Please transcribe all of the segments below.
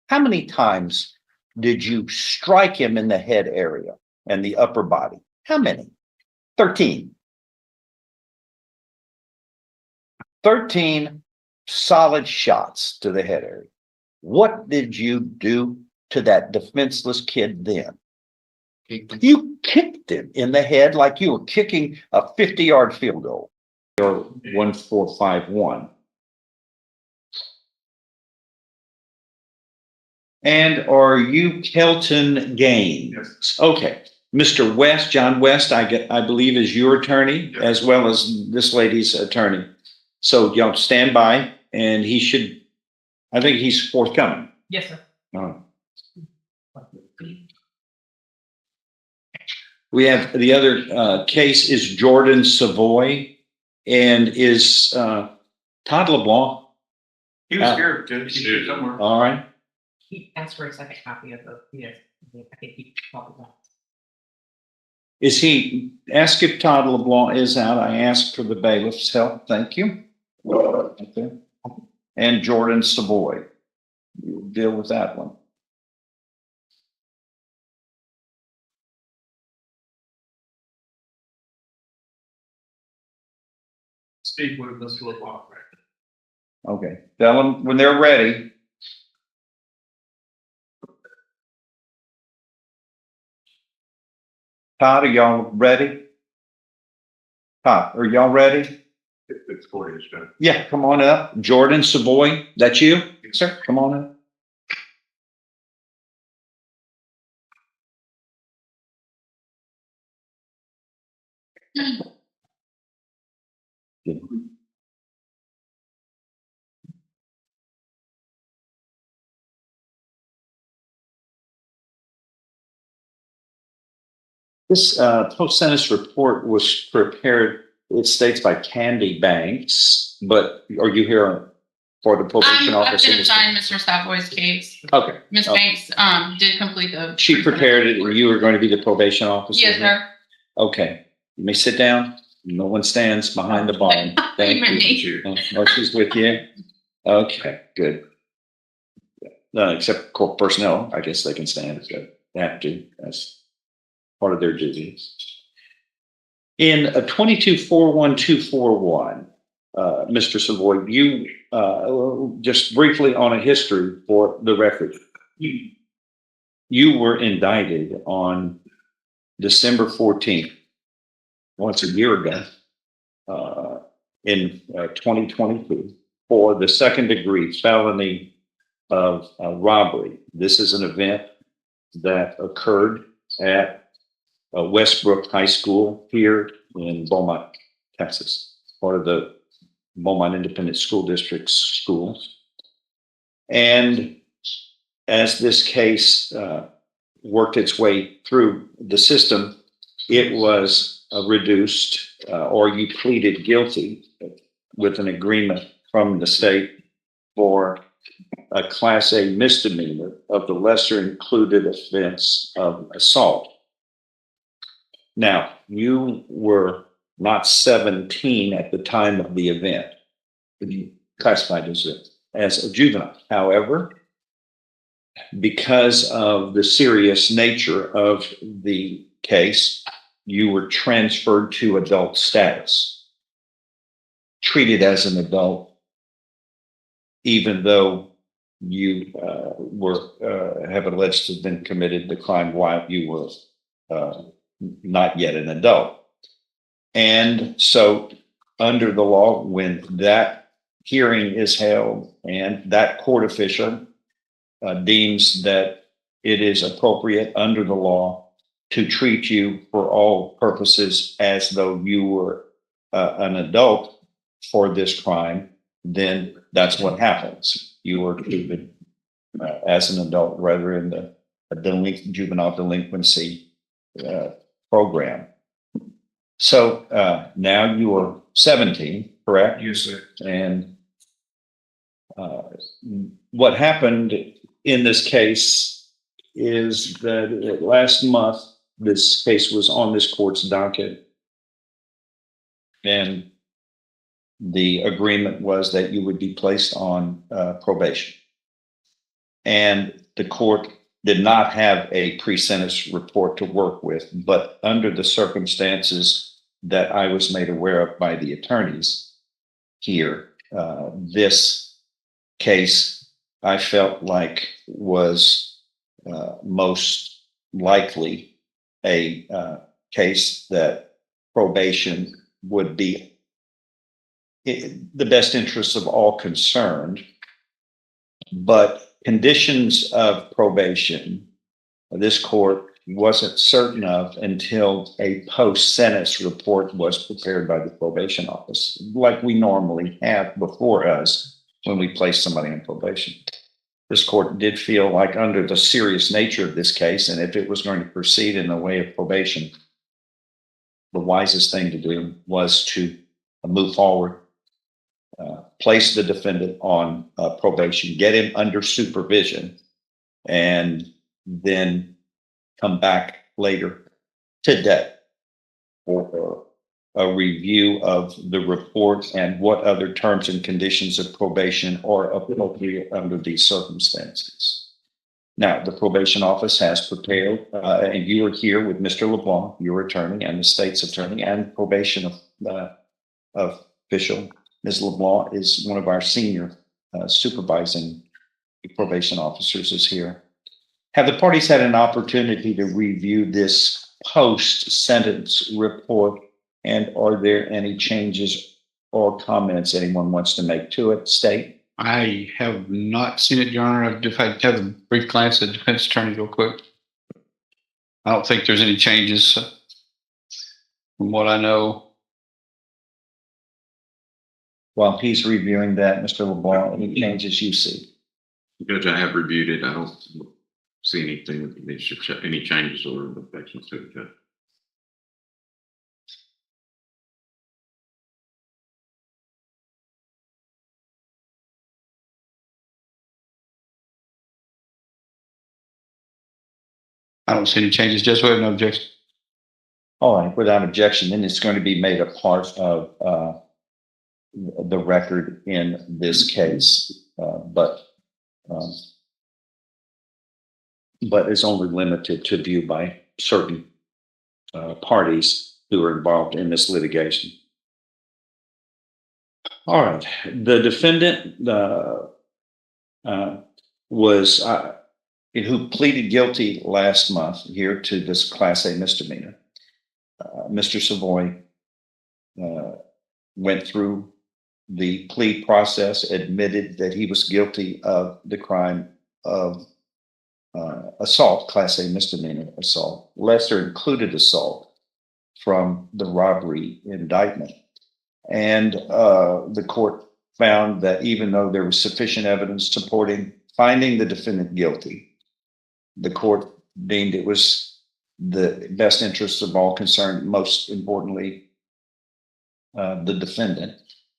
How many times did you strike him in the head area and the upper body? How many? 13. 13 solid shots to the head area. What did you do to that defenseless kid then? You kicked him in the head like you were kicking a 50-yard field goal. Or 1451. And are you Kelton Gaines? Yes. Okay. Mr. West, John West, I believe is your attorney, Yes. as well as this lady's attorney. So y'all stand by, and he should, I think he's forthcoming. Yes, sir. All right. We have the other case is Jordan Savoy, and is Todd LeBlanc. He was here, he's here somewhere. All right. He asked for a second copy of the, yes, I think he talked about. Is he, ask if Todd LeBlanc is out. I asked for the bailiff's help. Thank you. Okay. And Jordan Savoy. You'll deal with that one. Speak with Mr. LeBlanc, right? Okay. Tell them when they're ready. Todd, are y'all ready? Todd, are y'all ready? It's Corey's turn. Yeah, come on up. Jordan Savoy, that's you? Sir, come on up. This post-sentence report was prepared, it states by Candy Banks, but are you here for the probation office? I'm gonna sign Mr. Savoy's case. Okay. Ms. Oh. Banks, did complete the. She prepared it, and you were going to be the probation officer? Yes, sir. Okay. You may sit down. No one stands behind the bar. Thank Even you. me. Oh, she's with you? Okay, good. Except court personnel, I guess they can stand if they have to. That's part of their duties. In a 22-41241, Mr. Savoy, you just briefly on a history for the record. You were indicted on December 14th, once a year ago, in 2022, for the second-degree felony of robbery. This is an event that occurred at Westbrook High School here in Beaumont, Texas, part of the Beaumont Independent School District's schools. And as this case worked its way through the system, it was reduced, or you pleaded guilty with an agreement from the state for a Class A misdemeanor of the lesser included offense of assault. Now, you were not 17 at the time of the event, but you classified as a juvenile. However, because of the serious nature of the case, you were transferred to adult status, treated as an adult, even though you have alleged to have been committed the crime while you were not yet an adult. And so under the law, when that hearing is held and that court official deems that it is appropriate under the law to treat you for all purposes as though you were an adult for this crime, then that's what happens. You were treated as an adult rather in the juvenile delinquency program. So now you are 17, correct? Yes, sir. And what happened in this case is that last month, this case was on this court's docket. And the agreement was that you would be placed on probation. and the court did not have a pre-sentence report to work with, but under the circumstances that I was made aware of by the attorneys here, this case I felt like was most likely a case that probation would be in the best interests of all concerned. But conditions of probation, this court wasn't certain of until a post-sentence report was prepared by the probation office, like we normally have before us when we place somebody on probation. This court did feel like, under the serious nature of this case, and if it was going to proceed in the way of probation, the wisest thing to do was to move forward, place the defendant on probation, get him under supervision, and then come back later today for a review of the report and what other terms and conditions of probation are appropriate under these circumstances. Now, the probation office has prepared, and you are here with Mr. LeBlanc, your attorney, and the state's attorney, and probation official. Ms. LeBlanc is one of our senior supervising probation officers is here. Have the parties had an opportunity to review this post-sentence report, and are there any changes or comments anyone wants to make to it? State. I have not seen it, Your Honor. I've just had to have a brief glance at the defense attorney real quick. I don't think there's any changes from what I know. While he's reviewing that, Mr. LeBlanc, any changes you see? Judge, I have reviewed it. I don't see anything that needs to any changes or affections to it, Judge. I don't see any changes. Just we have no objection. All right, without objection, then it's going to be made a part of the record in this case, but is only limited to view by certain parties who are involved in this litigation. All right, the defendant was who pleaded guilty last month here to this Class A misdemeanor. Mr. Savoy went through the plea process, admitted that he was guilty of the crime of assault, Class A misdemeanor assault, lesser included assault from the robbery indictment. And the court found that even though there was sufficient evidence supporting finding the defendant guilty, the court deemed it was the best interest of all concerned, most importantly, the defendant,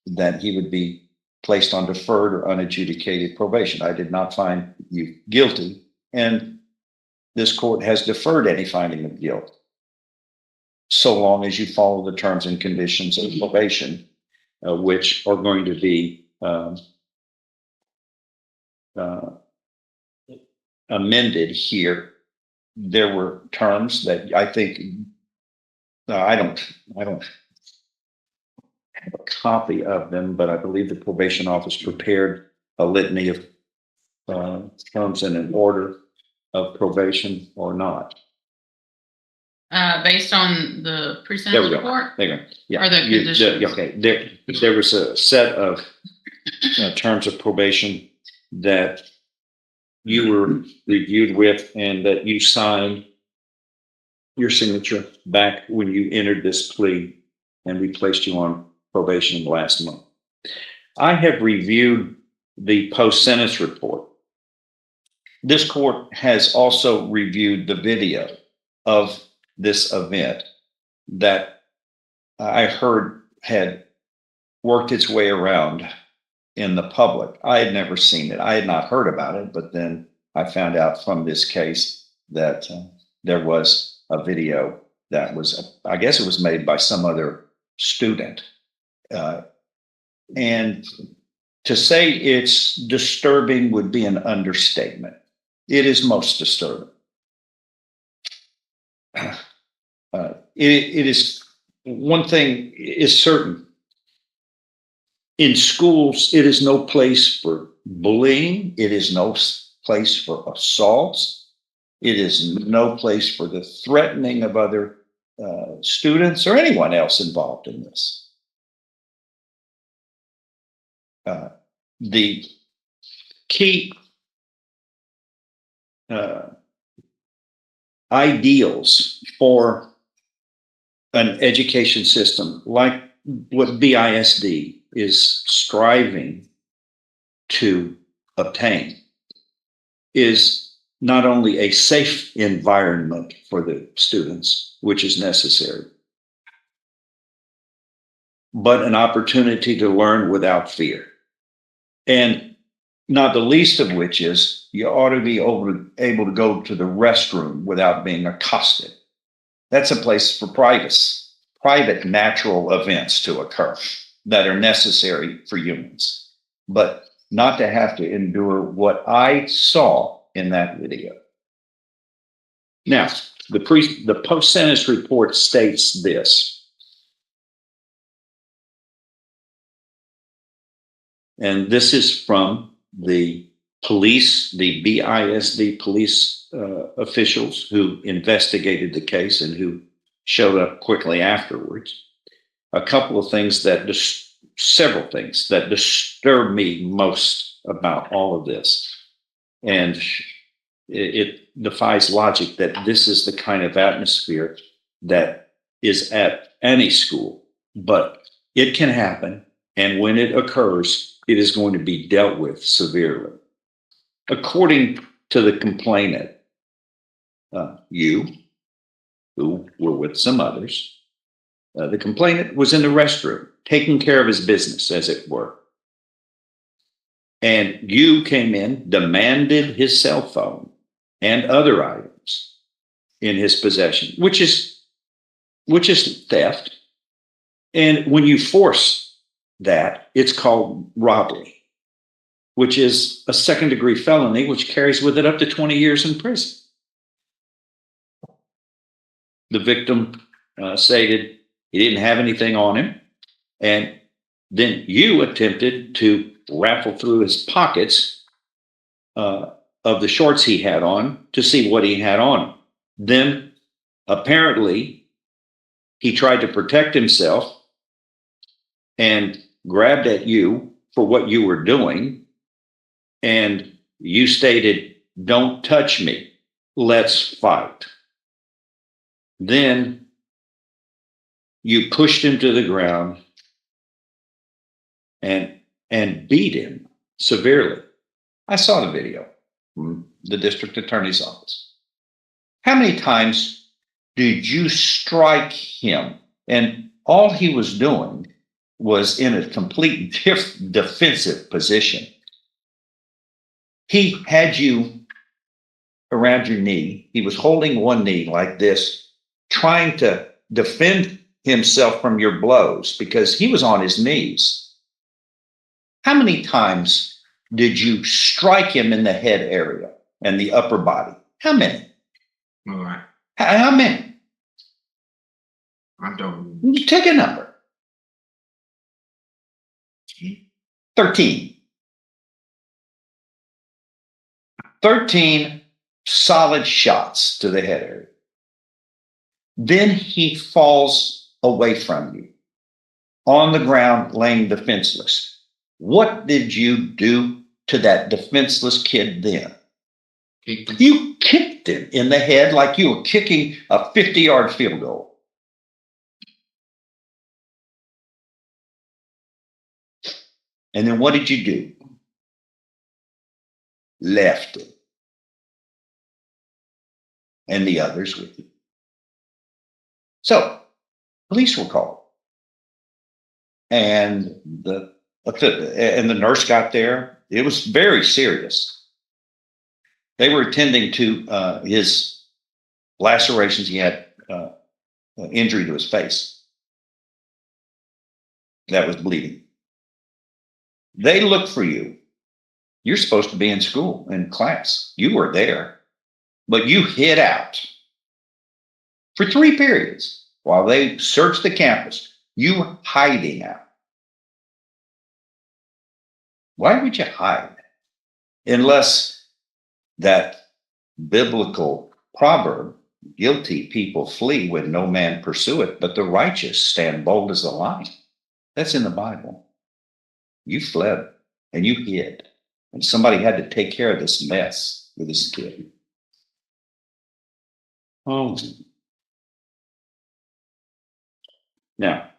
that he would be placed on deferred or unadjudicated probation. I did not find you guilty, and this court has deferred any finding of guilt so long as you follow the terms and conditions of probation, which are going to be amended here. There were terms that I think I don't have a copy of them, but I believe the probation office prepared a litany of terms in an order of probation or not. Based on the There we pre-sentence go. report? There you go. Yeah. Or the conditions? Okay. There was a set of terms of probation that you were reviewed with and that you signed your signature back when you entered this plea, and we placed you on probation last month. I have reviewed the post-sentence report. This court has also reviewed the video of this event that I heard had worked its way around in the public. I had never seen it. I had not heard about it, but then I found out from this case that there was a video that was, I guess it was made by some other student. And to say it's disturbing would be an understatement. it is most disturbing. It is, one thing is certain. In schools, it is no place for bullying. It is no place for assaults. It is no place for the threatening of other students or anyone else involved in this. The key ideals for an education system like what BISD is striving to obtain is not only a safe environment for the students, which is necessary, but an opportunity to learn without fear. And not the least of which is you ought to be able to go to the restroom without being accosted. That's a place for private natural events to occur that are necessary for humans, but not to have to endure what I saw in that video. Now, the post-sentence report states this, and this is from the police, the BISD police officials who investigated the case and who showed up quickly afterwards. A couple of things several things that disturb me most about all of this. And it defies logic that this is the kind of atmosphere that is at any school, but it can happen. And when it occurs, it is going to be dealt with severely. According to the complainant, you, who were with some others, the complainant was in the restroom, taking care of his business, as it were. And you came in, demanded his cell phone and other items in his possession, which is theft. And when you force that, it's called robbery, which is a second-degree felony, which carries with it up to 20 years in prison. The victim stated he didn't have anything on him, and then you attempted to raffle through his pockets of the shorts he had on to see what he had on. Then apparently he tried to protect himself and grabbed at you for what you were doing. And you stated, "Don't touch me. Let's fight." Then you pushed him to the ground and beat him severely. I saw the video from the district attorney's office. How many times did you strike him? And all he was doing was in a complete defensive position. He had you around your knee. He was holding one knee like this, trying to defend himself from your blows because he was on his knees. How many times did you strike him in the head area and the upper body? How many? All right. How many? I don't. You take a number. 13. 13 solid shots to the head area. Then he falls away from you on the ground, laying defenseless. What did you do to that defenseless kid then? You kicked him in the head like you were kicking a 50-yard field goal. And then what did you do? Left him. And the others with you. So, police were called. And the nurse got there. It was very serious. They were attending to his lacerations. He had injury to his face that was bleeding. They looked for you. You're supposed to be in school, in class. You were there, but you hid out for 3 periods while they searched the campus. You were hiding out. Why would you hide? Unless that biblical proverb, guilty people flee when no man pursueth, but the righteous stand bold as a lion. That's in the Bible. You fled and you hid. And somebody had to take care of this mess with this kid. Oh. Now,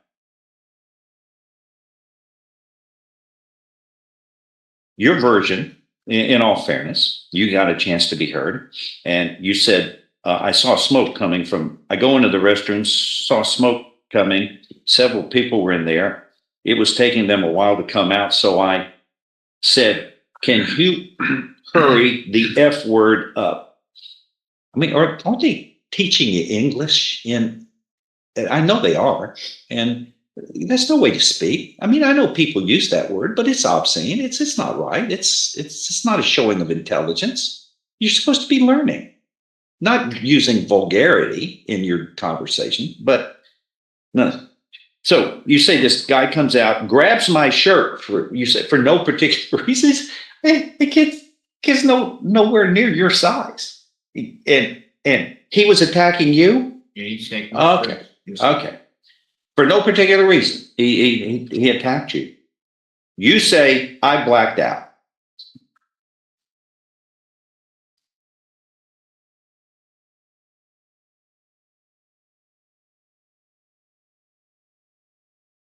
your version, in all fairness, you got a chance to be heard. And you said, I saw smoke coming from, I go into the restroom, saw smoke coming. Several people were in there. It was taking them a while to come out. So I said, can you hurry the F word up? I mean, aren't they teaching you English I know they are. And there's no way to speak. I mean, I know people use that word, but it's obscene. It's not right. It's not a showing of intelligence. You're supposed to be learning, not using vulgarity in your conversation, but no. So you say this guy comes out, grabs my shirt for no particular reason. Hey, the kid's nowhere near your size. And he was attacking you? Yeah, you take. Okay. Okay. For no particular reason, he attacked you. You say, I blacked out.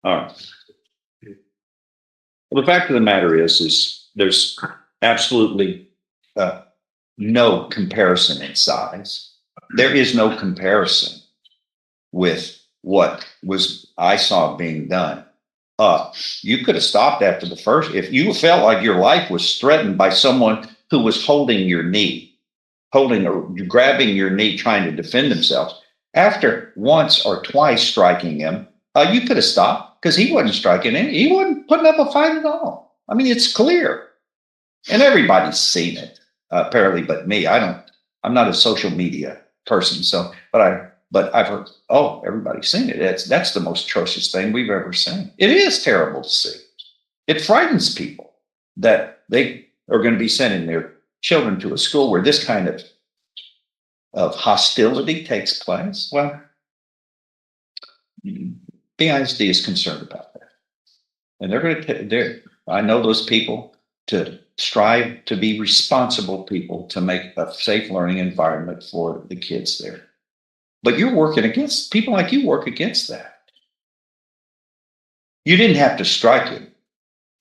All right. Well, the fact of the matter is there's absolutely no comparison in size. There is no comparison with what I saw being done. You could have stopped after the first. If you felt like your life was threatened by someone who was holding your knee, grabbing your knee, trying to defend themselves, after once or twice striking him, you could have stopped because he wasn't striking him. He wasn't putting up a fight at all. I mean, it's clear, and everybody's seen it apparently, but me. I'm not a social media person, so but I've heard, everybody's seen it. That's the most atrocious thing we've ever seen. It is terrible to see. It frightens people that they are going to be sending their children to a school where this kind of hostility takes place. Well, BISD is concerned about that. And they're going to, I know those people to strive to be responsible people to make a safe learning environment for the kids there. But you're working against people like you work against that. You didn't have to strike him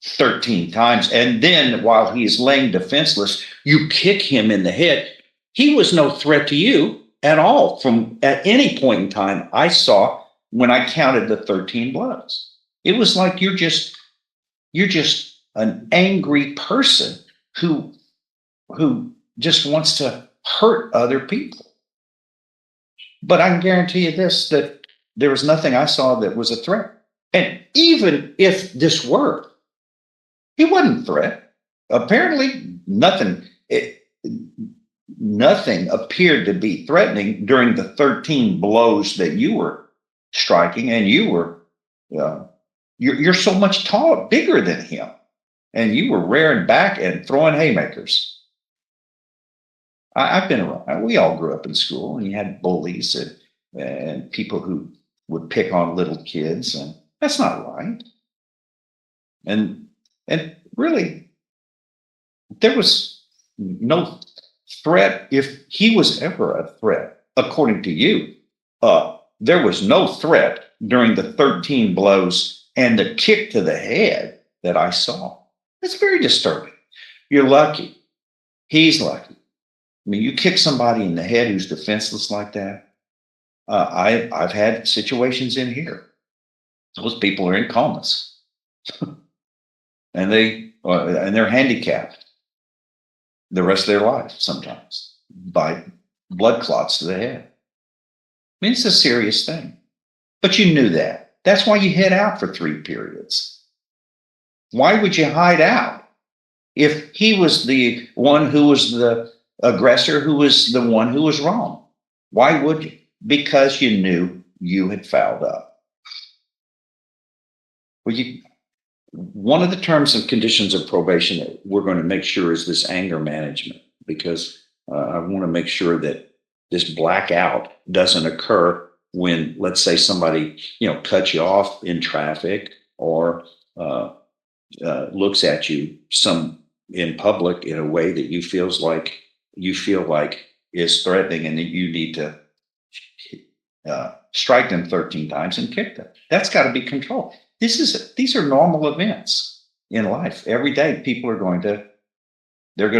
13 times. And then while he is laying defenseless, you kick him in the head. He was no threat to you at all at any point in time I saw when I counted the 13 blows. It was like you're just an angry person who just wants to hurt other people. But I can guarantee you this, that there was nothing I saw that was a threat. And even if this were, he wasn't a threat. Apparently nothing appeared to be threatening during the 13 blows that you were striking, and you were, you're so much taller, bigger than him. And you were rearing back and throwing haymakers. I've been around. We all grew up in school, and you had bullies and people who would pick on little kids, and that's not right. And really, there was no threat. If he was ever a threat, according to you, there was no threat during the 13 blows and the kick to the head that I saw. That's very disturbing. You're lucky. He's lucky. I mean, you kick somebody in the head who's defenseless like that. I've had situations in here. Those people are in comas, and they're handicapped the rest of their life sometimes by blood clots to the head. I mean, it's a serious thing, but you knew that. That's why you hid out for 3 periods. Why would you hide out? If he was the one who was the aggressor, who was the one who was wrong? Why would you? Because you knew you had fouled up. Well, one of the terms and conditions of probation that we're going to make sure is this anger management, because I want to make sure that this blackout doesn't occur when, let's say, somebody, cuts you off in traffic or looks at you in public in a way that you feel like is threatening, and that you need to strike them 13 times and kick them. That's got to be controlled. These are normal events in life. Every day, there are going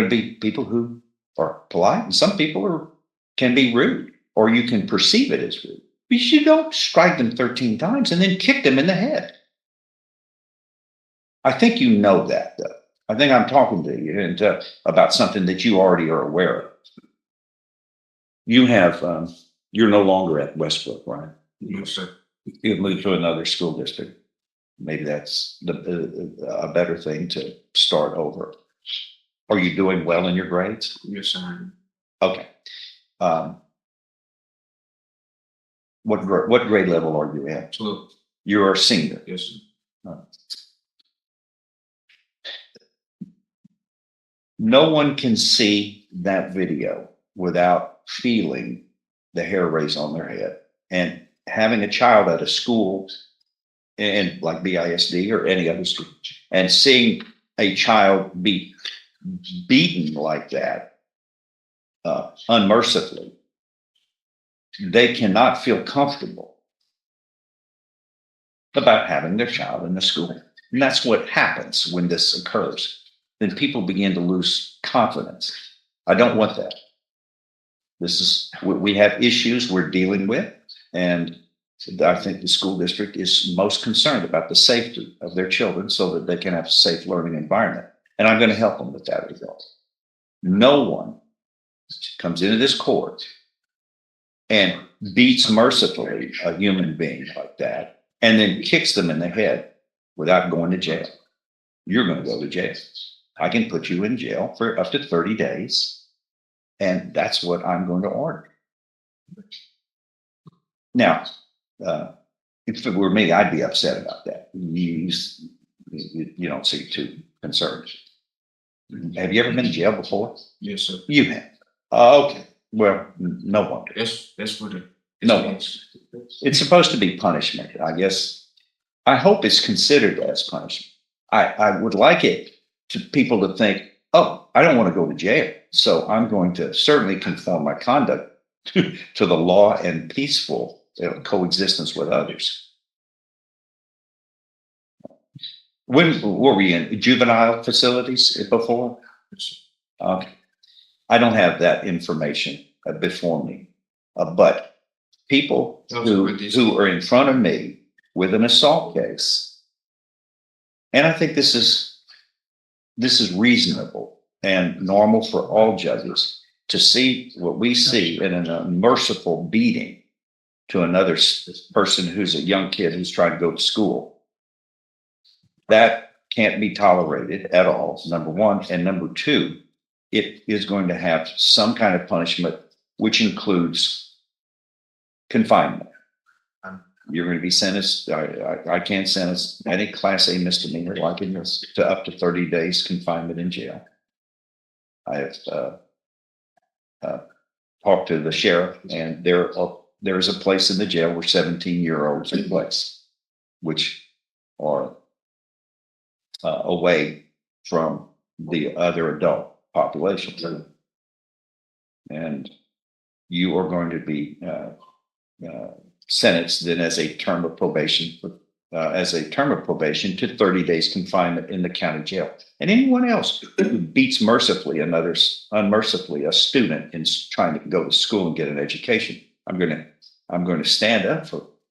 to be people who are polite, and some people can be rude, or you can perceive it as rude. But you don't strike them 13 times and then kick them in the head. I think you know that, though. I think I'm talking to you about something that you already are aware of. You have, you're no longer at Westbrook, right? Yes, sir. You've moved to another school district. Maybe that's a better thing to start over. Are you doing well in your grades? Yes, sir. Okay. What grade level are you at? 12. You're a senior. Yes, sir. No one can see that video without feeling the hair raise on their head. And having a child at a school, and like BISD or any other school, and seeing a child be beaten like that unmercifully, they cannot feel comfortable about having their child in the school. And that's what happens when this occurs. Then people begin to lose confidence. I don't want that. We have issues we're dealing with, and I think the school district is most concerned about the safety of their children so that they can have a safe learning environment. And I'm going to help them with that result. No one comes into this court and beats mercifully a human being like that and then kicks them in the head without going to jail. You're going to go to jail. I can put you in jail for up to 30 days. And that's what I'm going to order. Now, if it were me, I'd be upset about that. You don't seem too concerned. Have you ever been in jail before? Yes, sir. You have. Okay. Well, no wonder. That's what it. No one. It's supposed to be punishment, I guess. I hope it's considered as punishment. I would like it to people to think, oh, I don't want to go to jail, so I'm going to certainly conform my conduct to the law and peaceful coexistence with others. When were we in juvenile facilities before? Okay. I don't have that information before me, but people who are in front of me with an assault case, and I think this is reasonable and normal for all judges to see what we see in an unmerciful beating to another person who's a young kid who's trying to go to school. That can't be tolerated at all, number one. And number two, it is going to have some kind of punishment, which includes confinement. You're going to be sentenced. I can't sentence any Class A misdemeanor like in this to up to 30 days confinement in jail. I have talked to the sheriff, and there is a place in the jail where 17-year-olds are placed, which are away from the other adult population. And you are going to be sentenced then as a term of probation to 30 days confinement in the county jail. And anyone else who beats unmercifully a student in trying to go to school and get an education, I'm going to stand up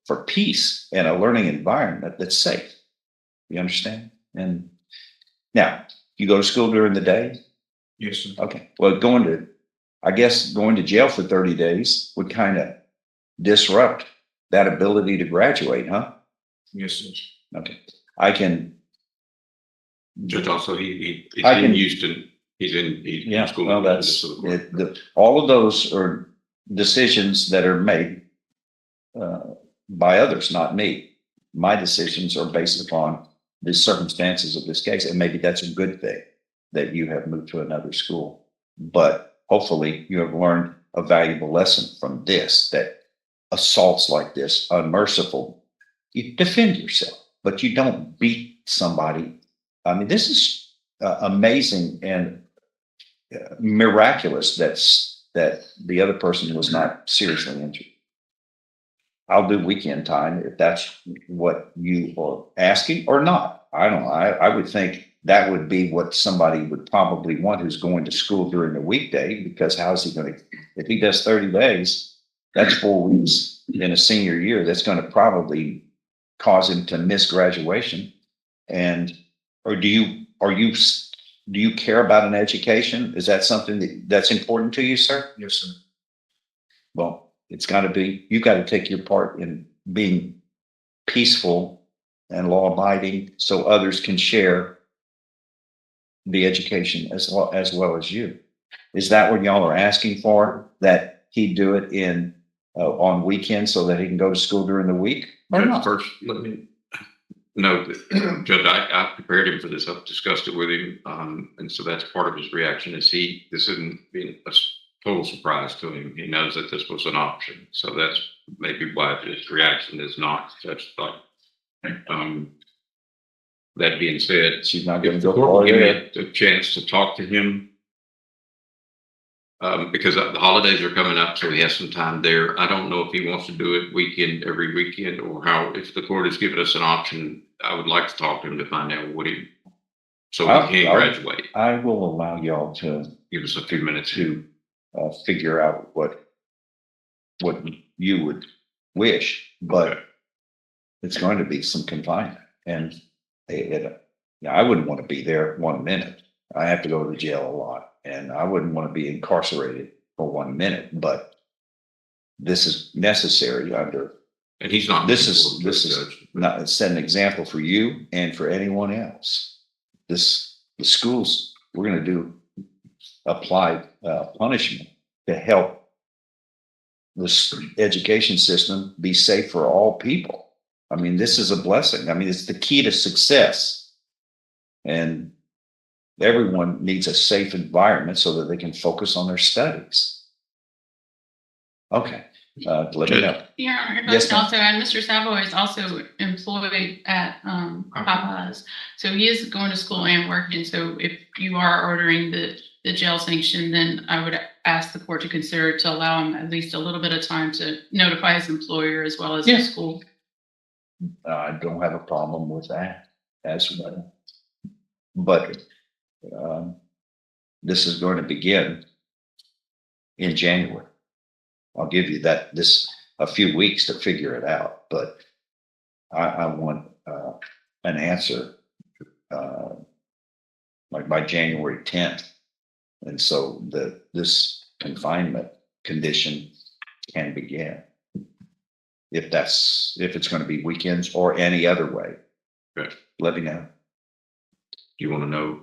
for peace and a learning environment that's safe. You understand? And now you go to school during the day? Yes, sir. Okay. Well, going to jail for 30 days would kind of disrupt that ability to graduate, huh? Yes, sir. Okay. I can Judge, also, he's I in can- Houston. He's in Yeah, school. well, that's, all of those are decisions that are made by others, not me. My decisions are based upon the circumstances of this case, and maybe that's a good thing that you have moved to another school. But hopefully you have learned a valuable lesson from this, that assaults like this, unmerciful, you defend yourself, but you don't beat somebody. I mean, this is amazing and miraculous that the other person was not seriously injured. I'll do weekend time if that's what you are asking or not. I don't know. I would think that would be what somebody would probably want who's going to school during the weekday, because how's he going to, if he does 30 days, that's 4 weeks in a senior year. That's going to probably cause him to miss graduation. And, or do you care about an education? Is that something that's important to you, sir? Yes, sir. Well, it's got to be, you got to take your part in being peaceful and law abiding so others can share the education as well as you. Is that what y'all are asking for? That he do it in on weekends so that he can go to school during the week? Or Judge, not? first, let me note that, Judge, I prepared him for this. I've discussed it with him. And so that's part of his reaction is this isn't being a total surprise to him. He knows that this was an option. So that's maybe why his reaction is not such thought. That being said, She's not going if to the go court all will give day. me a chance to talk to him, because the holidays are coming up, so he has some time there. I don't know if he wants to do it every weekend, or how, if the court has given us an option, I would like to talk to him to find out so he can graduate. I will allow y'all to Give us a few minutes to, figure out what you would wish, but it's going to be some confinement. And I wouldn't want to be there 1 minute. I have to go to jail a lot, and I wouldn't want to be incarcerated for 1 minute, but this is necessary under, and he's not. this is not, set an example for you and for anyone else. The schools, we're going to apply punishment to help this education system be safe for all people. I mean, this is a blessing. I mean, it's the key to success. And everyone needs a safe environment so that they can focus on their studies. Okay, let me know. Your Honor, if I Yes, can ma'am. also add, Mr. Savoy is also employed at Popeyes. So he is going to school and working. So if you are ordering the jail sanction, then I would ask the court to consider to allow him at least a little bit of time to notify his employer as well as Yeah. the school. I don't have a problem with that as well. But this is going to begin in January. I'll give you a few weeks to figure it out, but I want an answer like by January 10th. And so this confinement condition can begin. If it's going to be weekends or any other way. Okay. Let me know. You want to know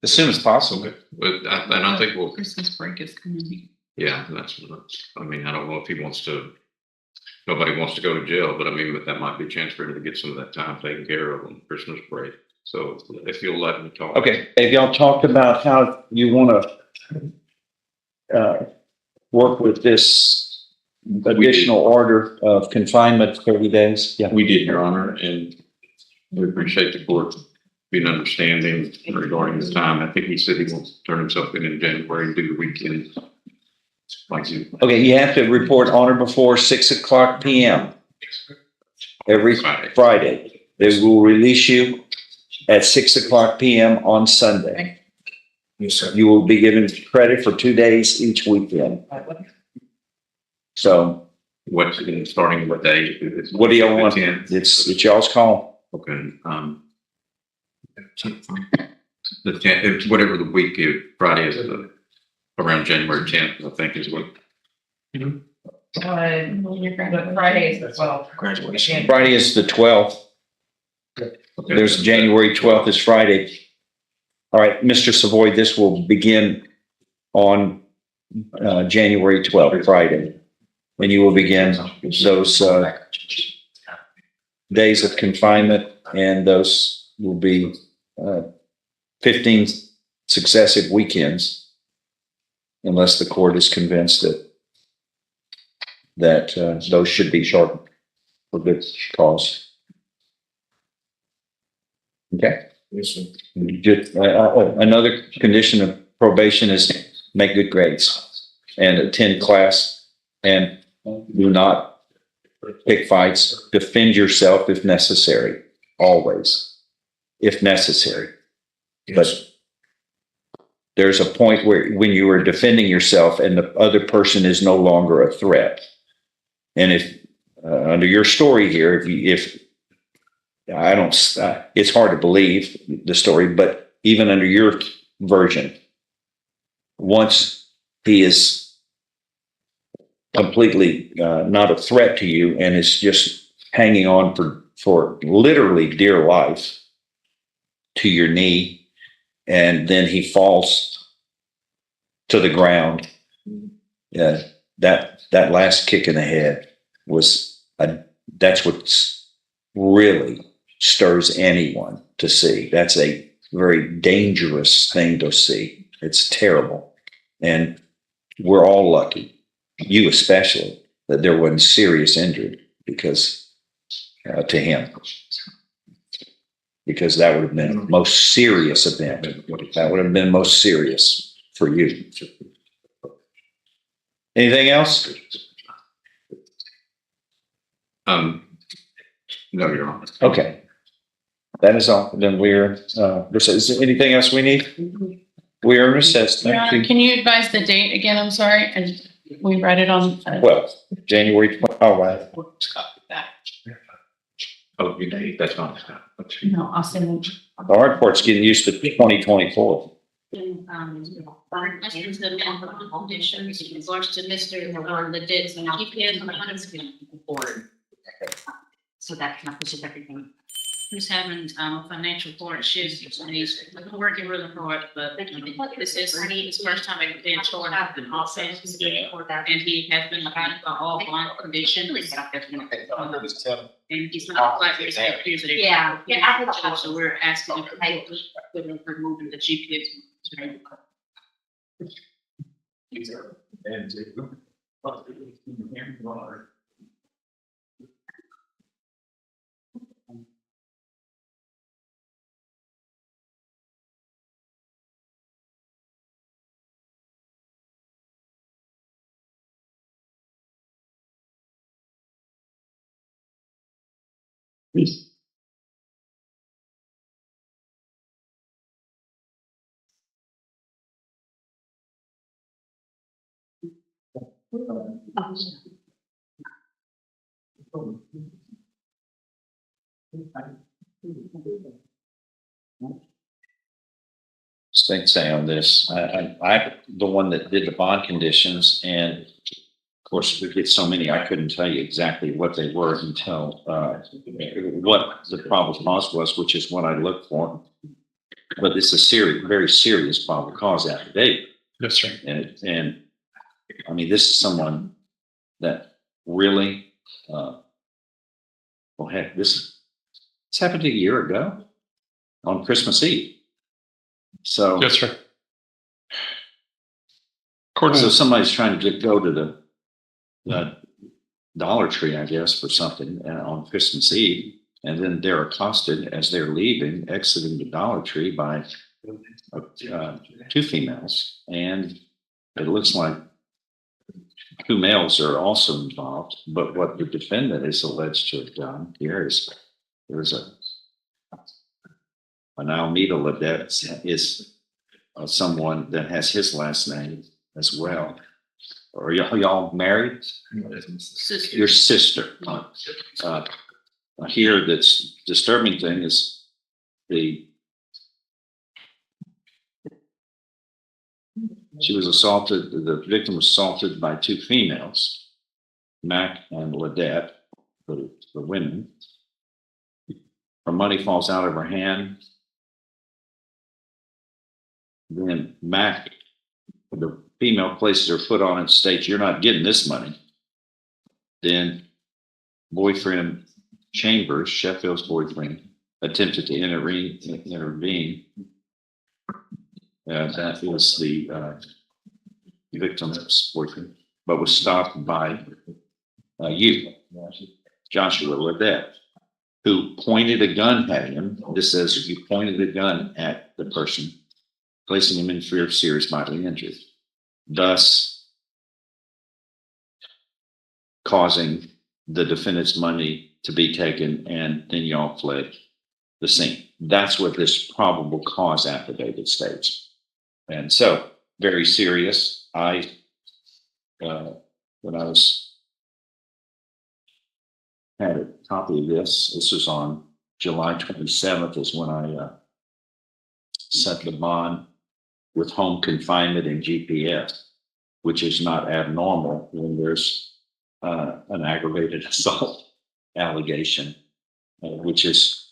As soon as possible. okay. But and I think we'll, Christmas break is coming. yeah, I mean, I don't know if nobody wants to go to jail, but I mean, but that might be a chance for him to get some of that time taken care of on Christmas break. So if you'll let me talk. Okay, have y'all talked about how you want to work with this additional order of confinement for 30 days? Yeah. We did, Your Honor, and we appreciate the court being understanding regarding the time. I think he said he wants to turn himself in January and do the weekend. Like you. Okay, you have to report on or before 6:00 p.m. every Friday. They will release you at 6:00 p.m. on Sunday. Yes, sir. You will be given credit for 2 days each weekend. So Starting what day? what do y'all want? The 10th? It's y'all's call. Okay, the 10th, it's whatever the week is, Friday is around January 10th, I think is what. But Friday is the 12th. Graduation. Friday is the 12th. There's January 12th is Friday. All right, Mr. Savoy, this will begin on January 12th, Friday. And you will begin those days of confinement, and those will be 15 successive weekends, unless the court is convinced that those should be shortened for good cause. Okay. Another condition of probation is make good grades and attend class, and do not pick fights. Defend yourself if necessary, always, if necessary. But there's a point where when you are defending yourself and the other person is no longer a threat. And if under your story here, if I don't, it's hard to believe the story, but even under your version, once he is completely not a threat to you and is just hanging on for literally dear life to your knee, and then he falls to the ground, that last kick in the head was that's what really stirs anyone to see. That's a very dangerous thing to see. It's terrible. And we're all lucky, you especially, that there wasn't serious injury because to him. Because that would have been the most serious event. That would have been most serious for you. Anything else? No, Your Honor. Okay. That is all. Then we're, is there anything else we need? We are recessed. Your Honor, can you advise the date again? I'm sorry. And we read it on. Well, January 12th. All right. Oh, that's not. No, I'll send it. The hard part's getting used to 2024. Questions of medical conditions in regards to Mr. Leditte's GPS on his board. So that kind of pushes everything. He's having financial hardships and he's working really hard, but this is his first time being torn out in offense. And he has been abiding by all bond conditions. And he's not quite here to appears that. Yeah. So we're asking for removing the GPS. Say on this. I the one that did the bond conditions, and of course we get so many. I couldn't tell you exactly what they were until what the probable cause was, which is what I looked for. But it's a serious, very serious probable cause affidavit. That's right. And I mean, this is someone that really, well, heck, this happened a year ago on Christmas Eve. So, Yes, sir. so somebody's trying to go to the Dollar Tree, I guess, for something on Christmas Eve, and then they're accosted as they're leaving, exiting the Dollar Tree by two females, and it looks like two males are also involved. But what the defendant is alleged to have done here is there's an Almeida Ledette is someone that has his last name as well. Are y'all married? Sister. Your sister. Here, that's disturbing thing is she was assaulted. The victim was assaulted by two females, Mac and Ledette, the women. her money falls out of her hand. Then Mac, the female places her foot on it and states, "You're not getting this money." Then boyfriend Chambers, Sheffield's boyfriend, attempted to intervene. That was the victim's boyfriend, but was stopped by you, Joshua Ledet, who pointed a gun at him. This says you pointed a gun at the person, placing him in fear of serious bodily injury, thus causing the defendant's money to be taken, and then y'all fled the scene. That's what this probable cause affidavit states. And so, very serious. When I had a copy of this, this was on July 27th is when I set the bond with home confinement and GPS, which is not abnormal when there's an aggravated assault allegation, which is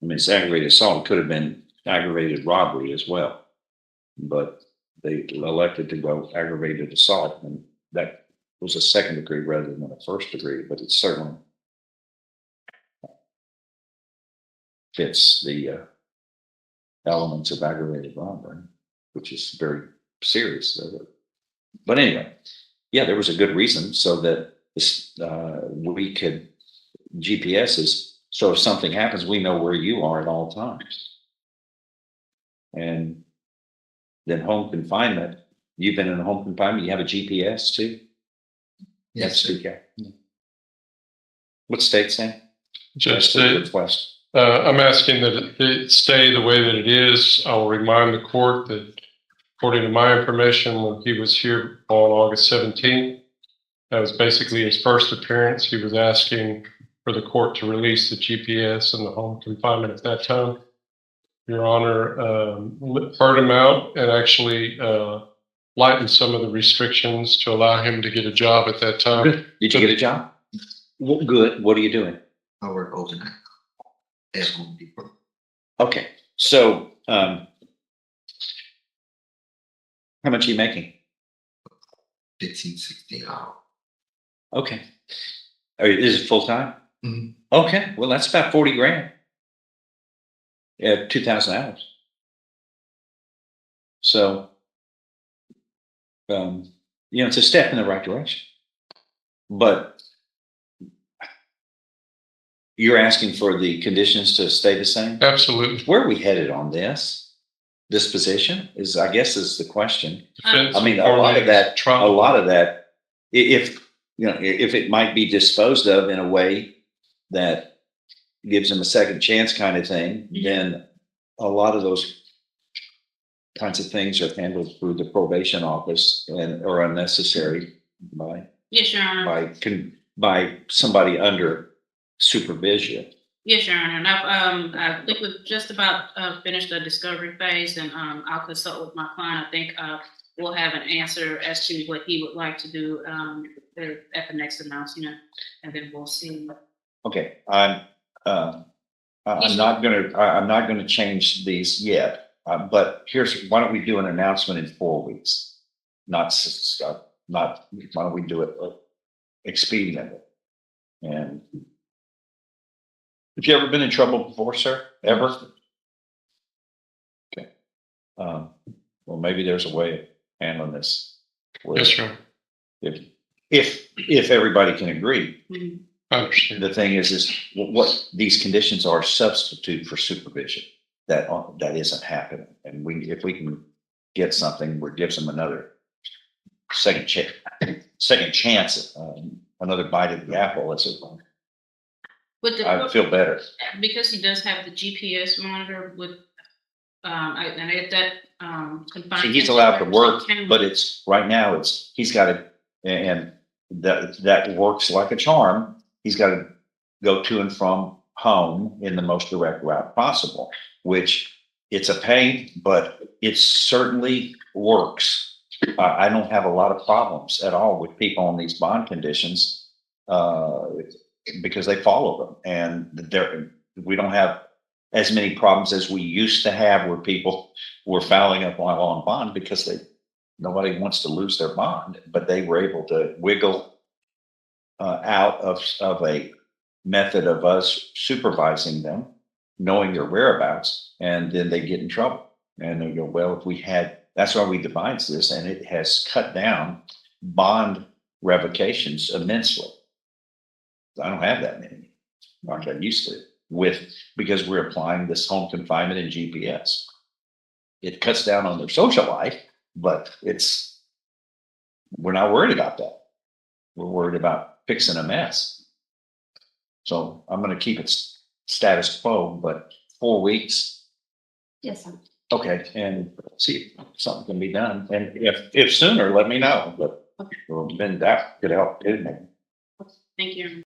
I mean, it's aggravated assault. It could have been aggravated robbery as well, but they elected to go aggravated assault, and that was a second degree rather than a first degree, but it certainly fits the elements of aggravated robbery, which is very serious. But anyway, yeah, there was a good reason so that this, we could, GPS is, so if something happens, we know where you are at all times. And then home confinement, you've been in home confinement, you have a GPS too? Yes, sir. Okay. What state saying? Judge, I'm asking that it stay the way that it is. I will remind the court that according to my information, when he was here on August 17th, that was basically his first appearance. He was asking for the court to release the GPS and the home confinement at that time. Your Honor, heard him out and actually lightened some of the restrictions to allow him to get a job at that time. Good. Did you get a job? Well, good. What are you doing? I work overnight at Home Depot. Okay. So, how much are you making? 15, 16 hours. Okay. Is it full time? Mhm. Okay. Well, that's about 40 grand. Yeah, 2,000 hours. So, it's a step in the right direction. But you're asking for the conditions to stay the same? Absolutely. Where are we headed on this? This position is, I guess, is the question. Defense I mean, a informed lot of that, trial. if it might be disposed of in a way that gives them a second chance kind of thing, then a lot of those kinds of things are handled through the probation office and are unnecessary by Yes, Your Honor. by somebody under supervision. Yes, Your Honor. And I think we've just about finished the discovery phase, and I'll consult with my client. I think we'll have an answer as to what he would like to do at the next announcement, and then we'll see. Okay, I'm not gonna change these yet, but why don't we do an announcement in 4 weeks? Why don't we do it expediently? And have you ever been in trouble before, sir? Ever? Okay. Well, maybe there's a way of handling this. Yes, sir. If everybody can agree. Mhm. I understand. The thing is what these conditions are substitute for supervision. That isn't happening. And if we can get something where it gives them another second chance, another bite of the apple, I feel better. Because he does have the GPS monitor with, and at that confined. See, he's allowed to work, but right now he's got to, and that works like a charm. He's got to go to and from home in the most direct route possible, which it's a pain, but it certainly works I don't have a lot of problems at all with people on these bond conditions, because they follow them, and we don't have as many problems as we used to have where people were fouling up on bond because nobody wants to lose their bond, but they were able to wiggle out of a method of us supervising them, knowing their whereabouts, and then they get in trouble. And they go, well, that's why we devised this, and it has cut down bond revocations immensely. I don't have that many, like I used to, because we're applying this home confinement and GPS. It cuts down on their social life, but we're not worried about that. We're worried about fixing a mess. So I'm going to keep it status quo, but 4 weeks. Yes, sir. Okay, and see if something can be done. And if sooner, let me know, but that could help, didn't it? Thank you.